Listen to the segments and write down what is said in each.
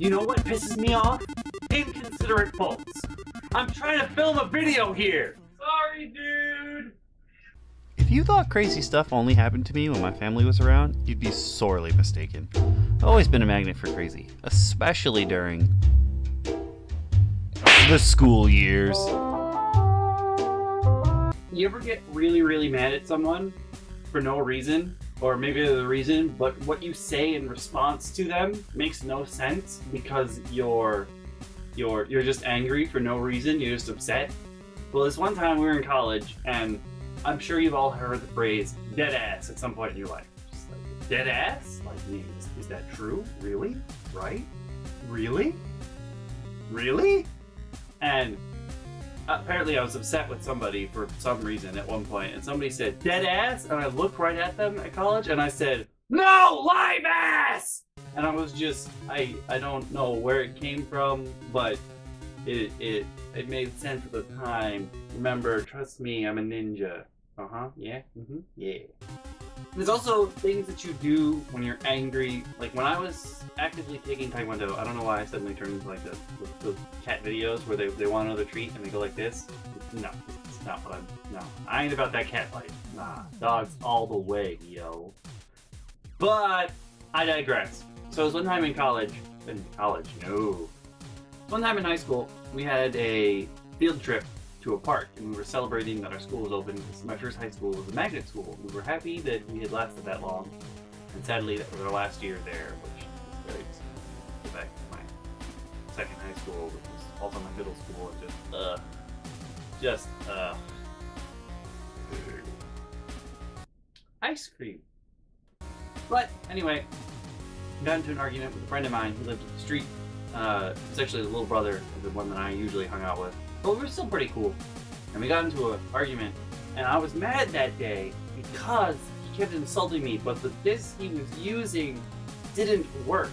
You know what pisses me off? Inconsiderate folks. I'm trying to film a video here. Sorry, dude. If you thought crazy stuff only happened to me when my family was around, you'd be sorely mistaken. I've always been a magnet for crazy, especially during the school years. You ever get really mad at someone for no reason? Or maybe the reason, but what you say in response to them makes no sense because you're just angry for no reason, you're just upset? Well, this one time we were in college, and I'm sure you've all heard the phrase dead ass at some point in your life. Just like, dead ass? Like, is that true? Really? Right? Really? Really? And apparently I was upset with somebody for some reason at one point, and somebody said dead ass, and I looked right at them at college and I said, no, live ass! And I was just, I don't know where it came from, but it made sense at the time. Remember, trust me, I'm a ninja. Yeah, yeah. There's also things that you do when you're angry. Like when I was actively taking Taekwondo, I don't know why I suddenly turned into like those cat videos where they want another treat and they go like this. No, it's not what no. I ain't about that cat life. Nah, dogs all the way, yo. But I digress. So it was one time in college, one time in high school, we had a field trip to a park, and we were celebrating that our school was open. My first high school was a magnet school. We were happy that we had lasted that long, and sadly that was our last year there, which is very go back to my second high school, which was also my middle school, and just ice cream. But anyway, I got into an argument with a friend of mine who lived up the street. It's actually the little brother of the one that I usually hung out with. But we were still pretty cool. And we got into an argument, and I was mad that day because he kept insulting me, but this he was using didn't work.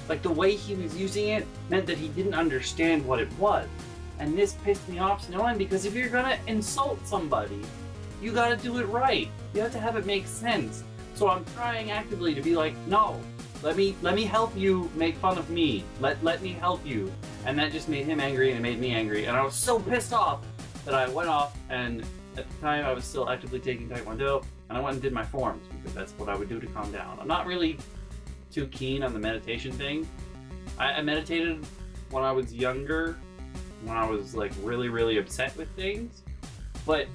Like the way he was using it meant that he didn't understand what it was. And this pissed me off to no end, because if you're gonna insult somebody, you gotta do it right. You have to have it make sense. So I'm trying actively to be like, no, let me help you make fun of me. Let me help you. And that just made him angry, and it made me angry. And I was so pissed off that I went off, and at the time I was still actively taking Taekwondo, and I went and did my forms, because that's what I would do to calm down. I'm not really too keen on the meditation thing. I meditated when I was younger, when I was like really upset with things. But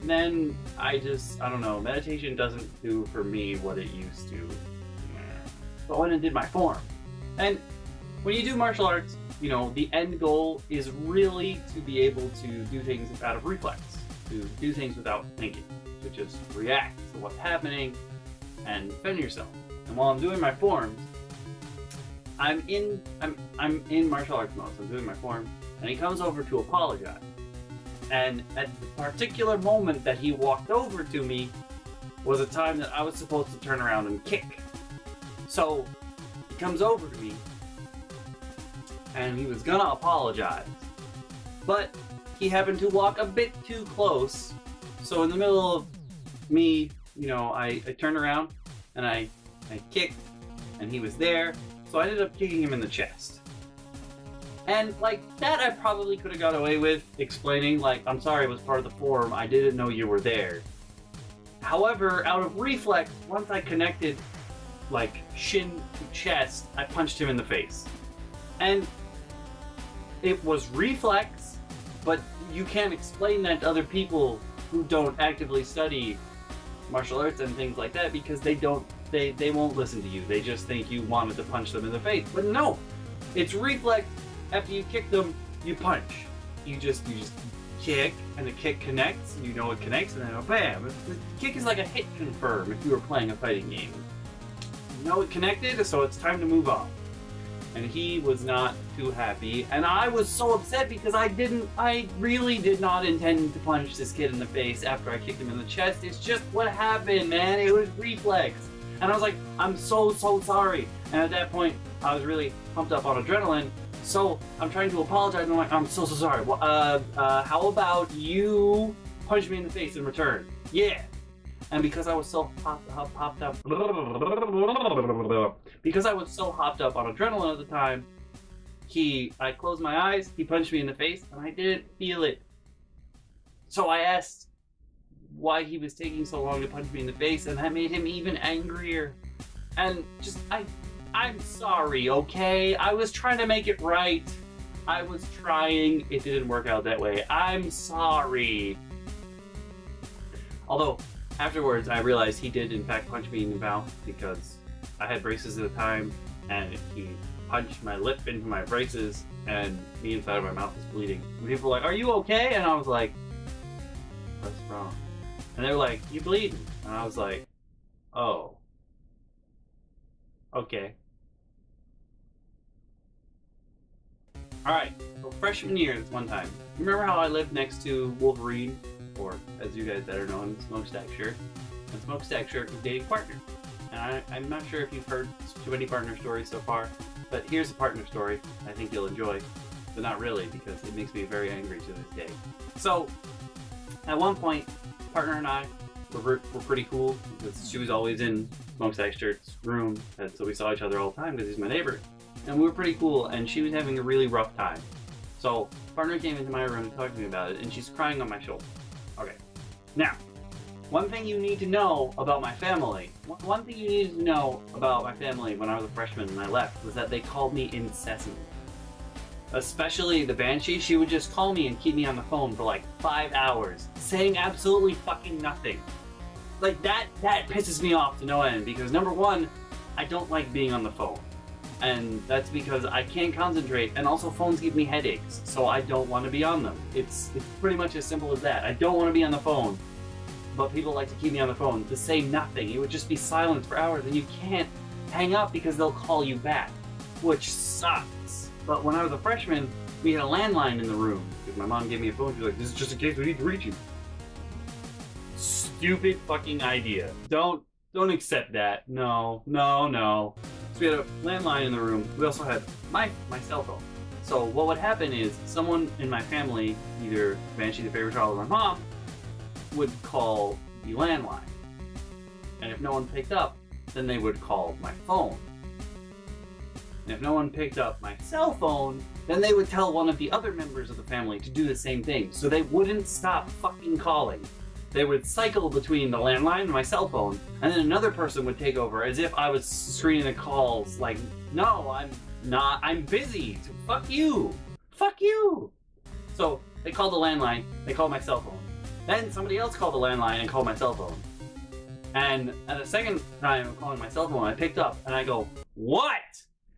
then I don't know, meditation doesn't do for me what it used to. So I went and did my form. And when you do martial arts, you know, the end goal is really to be able to do things out of reflex, to do things without thinking, to just react to what's happening and defend yourself. And while I'm doing my forms, I'm in martial arts mode, so I'm doing my form, and he comes over to apologize. And at the particular moment that he walked over to me was a time that I was supposed to turn around and kick. So he comes over to me, and he was gonna apologize, but he happened to walk a bit too close. So in the middle of me, you know, I turned around and I kicked, and he was there. So I ended up kicking him in the chest. And like that, I probably could have got away with explaining, like, I'm sorry, it was part of the form, I didn't know you were there. However, out of reflex, once I connected like shin to chest, I punched him in the face. And it was reflex, but you can't explain that to other people who don't actively study martial arts and things like that, because they won't listen to you. They just think you wanted to punch them in the face. But no, it's reflex. After you kick them, you punch. You just kick, and the kick connects, you know it connects, and then bam. The kick is like a hit confirm if you were playing a fighting game. You know it connected, so it's time to move on. And he was not too happy, and I was so upset because I really did not intend to punch this kid in the face after I kicked him in the chest. It's just what happened, man. It was reflex. And I was like, I'm so sorry. And at that point, I was really pumped up on adrenaline, so I'm trying to apologize, and I'm like, I'm so sorry. Well, how about you punch me in the face in return? Yeah. And because I was so hopped up, because I was so hopped up on adrenaline at the time, I closed my eyes, he punched me in the face, and I didn't feel it. So I asked why he was taking so long to punch me in the face, and that made him even angrier. And just, I'm sorry, okay? I was trying to make it right. I was trying, it didn't work out that way. I'm sorry. Although, afterwards, I realized he did in fact punch me in the mouth because I had braces at the time, and he punched my lip into my braces, and the inside of my mouth was bleeding. And people were like, "Are you okay?" And I was like, "What's wrong?" And they were like, "You bleeding?" And I was like, "Oh, okay." Alright, so freshman year, this one time. Remember how I lived next to Wolverine? Or, as you guys better know, Smokestack Shirt. And Smokestack Shirt was dating partner. And I'm not sure if you've heard too many partner stories so far, but here's a partner story I think you'll enjoy. But not really, because it makes me very angry to this day. So, at one point, partner and I were pretty cool, because she was always in Smokestack Shirt's room, and so we saw each other all the time because he's my neighbor. And we were pretty cool, and she was having a really rough time. So, partner came into my room and talked to me about it, and she's crying on my shoulder. Okay. Now, one thing you need to know about my family, one thing you needed to know about my family when I was a freshman and I left, was that they called me incessantly. Especially the Banshee, she would just call me and keep me on the phone for like 5 hours, saying absolutely fucking nothing. Like, that pisses me off to no end, because number one, I don't like being on the phone. And that's because I can't concentrate, and also phones give me headaches, so I don't want to be on them. It's pretty much as simple as that. I don't want to be on the phone, but people like to keep me on the phone to say nothing. It would just be silence for hours, and you can't hang up because they'll call you back, which sucks. But when I was a freshman, we had a landline in the room, because my mom gave me a phone. She was like, "This is just in case we need to reach you." Stupid fucking idea. Don't accept that. No. So we had a landline in the room. We also had my cell phone. So what would happen is someone in my family, either Banshee, the favorite child, or my mom, would call the landline. And if no one picked up, then they would call my phone. And if no one picked up my cell phone, then they would tell one of the other members of the family to do the same thing. So they wouldn't stop fucking calling. They would cycle between the landline and my cell phone, and then another person would take over as if I was screening the calls like, "No, I'm not, I'm busy, so fuck you, fuck you." So they called the landline, they called my cell phone. Then somebody else called the landline and called my cell phone. And at the second time of calling my cell phone, I picked up and I go, "What?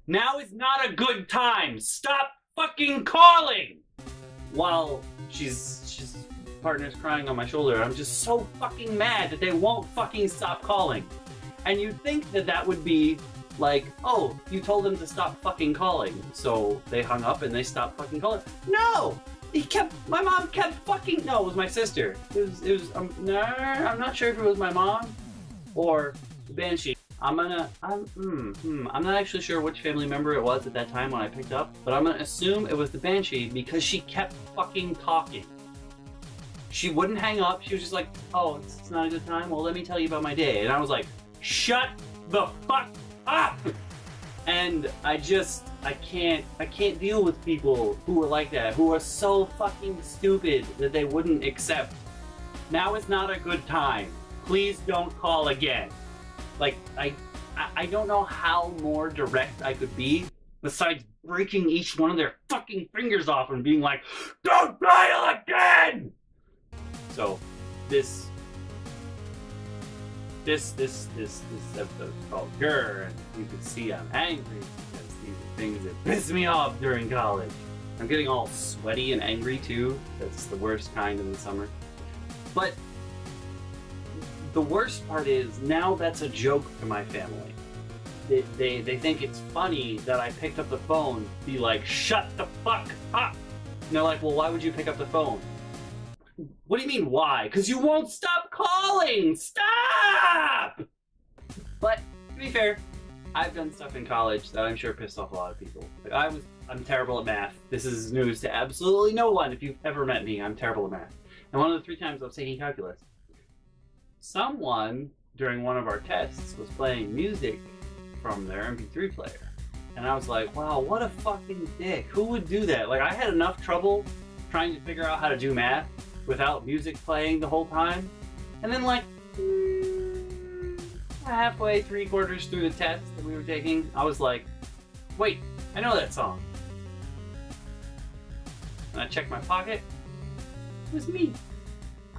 Now is not a good time, stop fucking calling!" While she's partner's crying on my shoulder. I'm just so fucking mad that they won't fucking stop calling. And you'd think that that would be like, "Oh, you told them to stop fucking calling, so they hung up and they stopped fucking calling." No! My mom kept fucking, no, it was my sister. No, I'm not sure if it was my mom or Banshee. I'm not actually sure which family member it was at that time when I picked up, but I'm gonna assume it was the Banshee because she kept fucking talking. She wouldn't hang up. She was just like, "Oh, it's not a good time? Well, let me tell you about my day." And I was like, "Shut the fuck up!" And I can't deal with people who are like that, who are so fucking stupid that they wouldn't accept. "Now is not a good time. Please don't call again." Like, I don't know how more direct I could be, besides breaking each one of their fucking fingers off and being like, "Don't dial again!" So, this episode is called GRRR, and you can see I'm angry because these are things that piss me off during college. I'm getting all sweaty and angry too. That's the worst kind in the summer. But the worst part is, now that's a joke to my family. They think it's funny that I picked up the phone to be like, "Shut the fuck up!" And they're like, "Well, why would you pick up the phone?" What do you mean, why? Because you won't stop calling! Stop! But, to be fair, I've done stuff in college that I'm sure pissed off a lot of people. Like, I'm terrible at math. This is news to absolutely no one. If you've ever met me, I'm terrible at math. And one of the 3 times I was taking calculus, someone during one of our tests was playing music from their MP3 player. And I was like, wow, what a fucking dick. Who would do that? Like, I had enough trouble trying to figure out how to do math without music playing the whole time. And then, like, halfway, 3/4 through the test that we were taking, I was like, wait, I know that song. And I checked my pocket. It was me.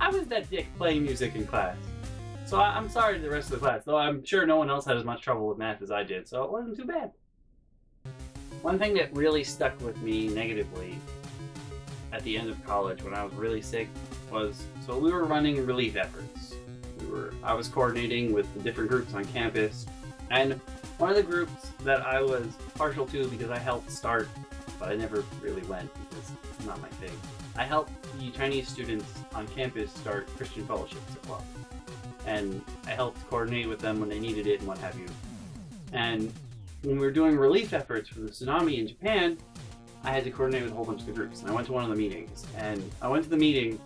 I was that dick playing music in class. So I'm sorry to the rest of the class, though I'm sure no one else had as much trouble with math as I did, so it wasn't too bad. One thing that really stuck with me negatively at the end of college when I was really sick was, so we were running relief efforts. I was coordinating with the different groups on campus, and one of the groups that I was partial to because I helped start, but I never really went because it's not my thing. I helped the Chinese students on campus start Christian fellowships as well. And I helped coordinate with them when they needed it and what have you. And when we were doing relief efforts for the tsunami in Japan, I had to coordinate with a whole bunch of the groups. And I went to one of the meetings. And I went to the meeting,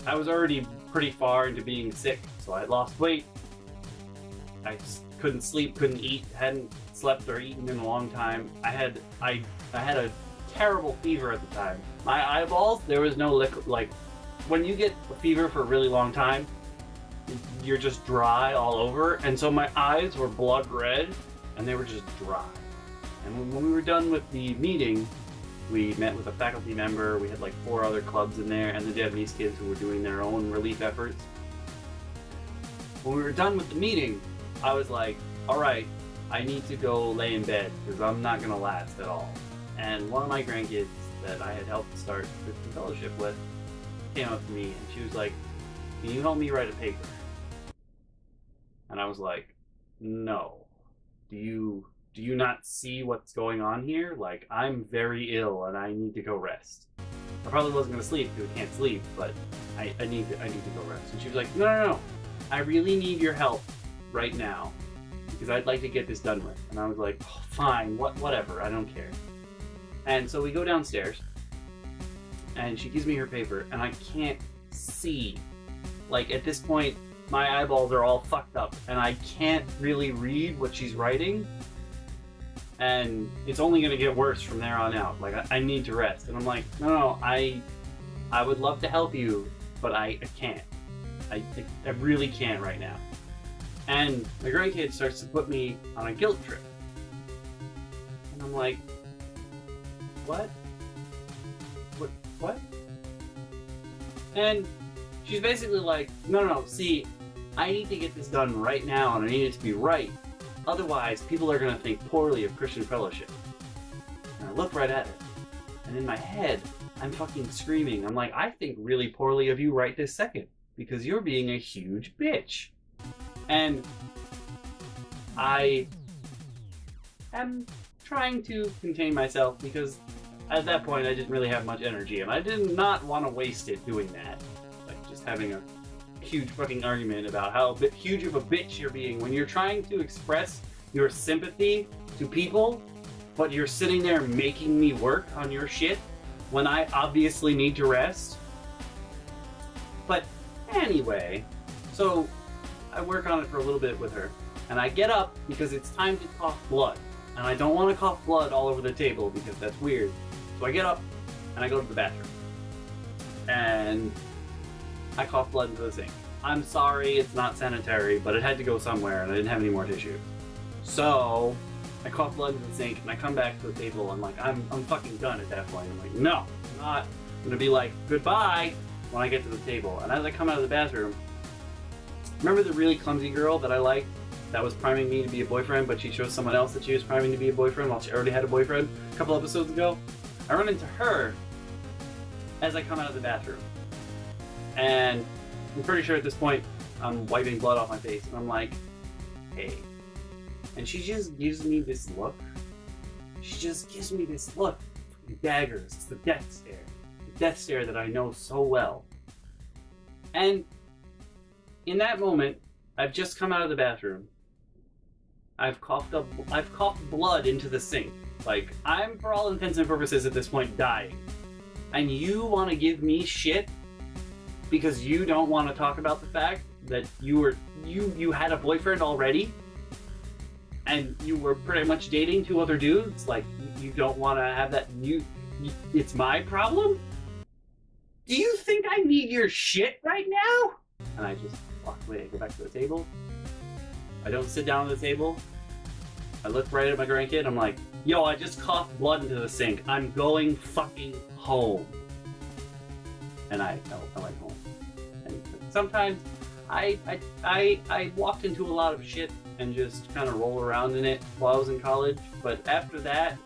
I was already pretty far into being sick, so I had lost weight. I couldn't sleep, couldn't eat, hadn't slept or eaten in a long time. I had a terrible fever at the time. My eyeballs, there was no liquid. Like, when you get a fever for a really long time, you're just dry all over, and so my eyes were blood red and they were just dry. And when we were done with the meeting, we met with a faculty member. We had like 4 other clubs in there and the Japanese kids who were doing their own relief efforts. When we were done with the meeting, I was like, all right, I need to go lay in bed because I'm not gonna last at all. And one of my grandkids that I had helped start Christian fellowship with came up to me and she was like, can you help me write a paper? And I was like, no. Do you not see what's going on here? Like, I'm very ill and I need to go rest. I probably wasn't gonna sleep because I can't sleep, but I need to go rest. And she was like, no. I really need your help right now because I'd like to get this done with. And I was like, oh, fine, whatever, I don't care. And so we go downstairs and she gives me her paper and I can't see. Like, at this point, my eyeballs are all fucked up and I can't really read what she's writing. And it's only gonna get worse from there on out. Like, I need to rest. And I'm like, no, I would love to help you, but I can't. I really can't right now. And my grandkid starts to put me on a guilt trip. And I'm like, what? What? And she's basically like, no, see, I need to get this done right now and I need it to be right. Otherwise, people are gonna think poorly of Christian fellowship. And I look right at it. And in my head, I'm fucking screaming. I'm like, I think really poorly of you right this second because you're being a huge bitch. And I am trying to contain myself because at that point I didn't really have much energy and I did not want to waste it doing that. Like, just having a huge fucking argument about how huge of a bitch you're being when you're trying to express your sympathy to people, but you're sitting there making me work on your shit when I obviously need to rest. But anyway, so I work on it for a little bit with her and I get up because it's time to cough blood and I don't want to cough blood all over the table because that's weird. So I get up and I go to the bathroom and I cough blood into the sink. I'm sorry, it's not sanitary, but it had to go somewhere and I didn't have any more tissue. So I cough blood into the sink and I come back to the table and like, I'm fucking done at that point. I'm like, no, I'm not. I'm gonna be like, goodbye when I get to the table. And as I come out of the bathroom, remember the really clumsy girl that I liked that was priming me to be a boyfriend, but she chose someone else that she was priming to be a boyfriend while she already had a boyfriend a couple episodes ago? I run into her as I come out of the bathroom. And I'm pretty sure at this point I'm wiping blood off my face and I'm like, hey. And she just gives me this look. She just gives me this look. Daggers. It's the death stare. The death stare that I know so well. And in that moment, I've just come out of the bathroom. I've coughed blood into the sink. Like, I'm, for all intents and purposes at this point, dying. And you want to give me shit because you don't want to talk about the fact that you had a boyfriend already, and you were pretty much dating 2 other dudes. Like, you don't want to have that. It's my problem. Do you think I need your shit right now? And I just walk away. I go back to the table. I don't sit down at the table. I look right at my grandkid. I'm like, yo, I just coughed blood into the sink. I'm going fucking home. And I went home. And sometimes I walked into a lot of shit and just kind of roll around in it while I was in college. But after that,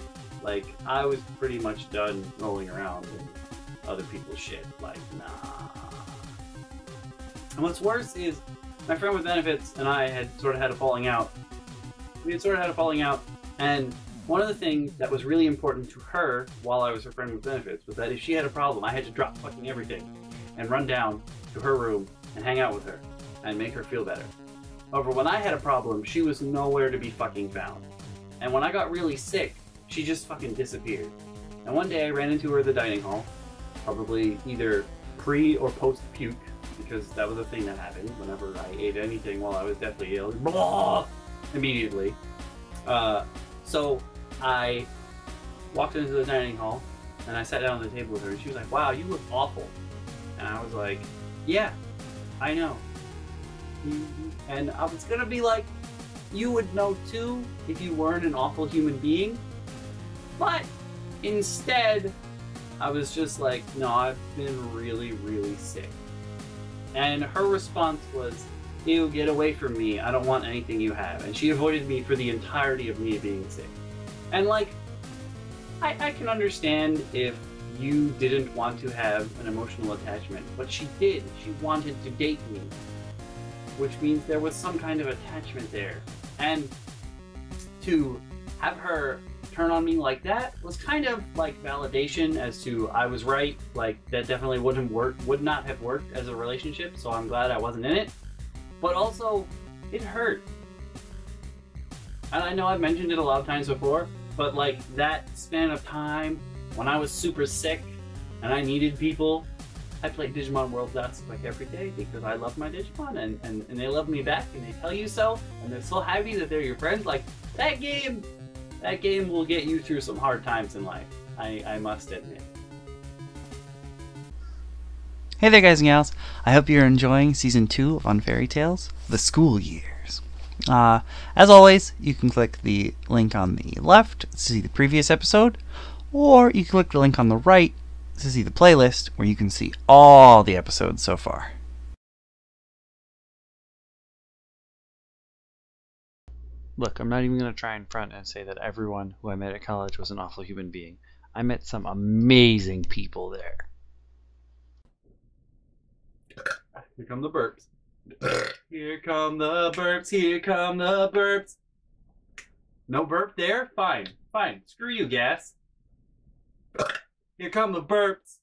like, I was pretty much done rolling around in other people's shit. Like, nah. And what's worse is my friend with benefits and I had sort of had a falling out. We had sort of had a falling out, and one of the things that was really important to her while I was her friend with benefits was that if she had a problem, I had to drop fucking everything and run down to her room and hang out with her and make her feel better. However, when I had a problem, she was nowhere to be fucking found. And when I got really sick, she just fucking disappeared. And one day I ran into her at the dining hall, probably either pre or post puke, because that was a thing that happened whenever I ate anything while I was deathly ill. Blah! Immediately. So I walked into the dining hall and I sat down at the table with her, and she was like, wow, you look awful. And I was like, yeah, I know. And I was gonna be like, you would know too if you weren't an awful human being. But instead, I was just like, no, I've been really, really sick. And her response was, ew, get away from me. I don't want anything you have. And she avoided me for the entirety of me being sick. And like, I can understand if you didn't want to have an emotional attachment, but she did. She wanted to date me, which means there was some kind of attachment there. And to have her turn on me like that was kind of like validation as to I was right. Like, that definitely would not have worked as a relationship, so I'm glad I wasn't in it. But also, it hurt. And I know I've mentioned it a lot of times before, but like, that span of time when I was super sick and I needed people, I played Digimon World Dusk like every day because I love my Digimon, and they love me back, and they tell you so, and they're so happy that they're your friends. Like, that game will get you through some hard times in life, I must admit. Hey there, guys and gals. I hope you're enjoying Season 2 of On Fairy Tales, The School Years. As always, you can click the link on the left to see the previous episode, or you can click the link on the right to see the playlist, where you can see all the episodes so far. Look, I'm not even going to try in front and say that everyone who I met at college was an awful human being. I met some amazing people there. Here come the burps. Here come the burps. Here come the burps. No burp there? Fine. Fine. Screw you, gas. Here come the burps.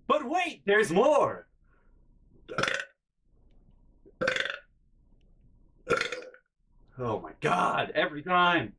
But wait, there's more. Oh my god, every time.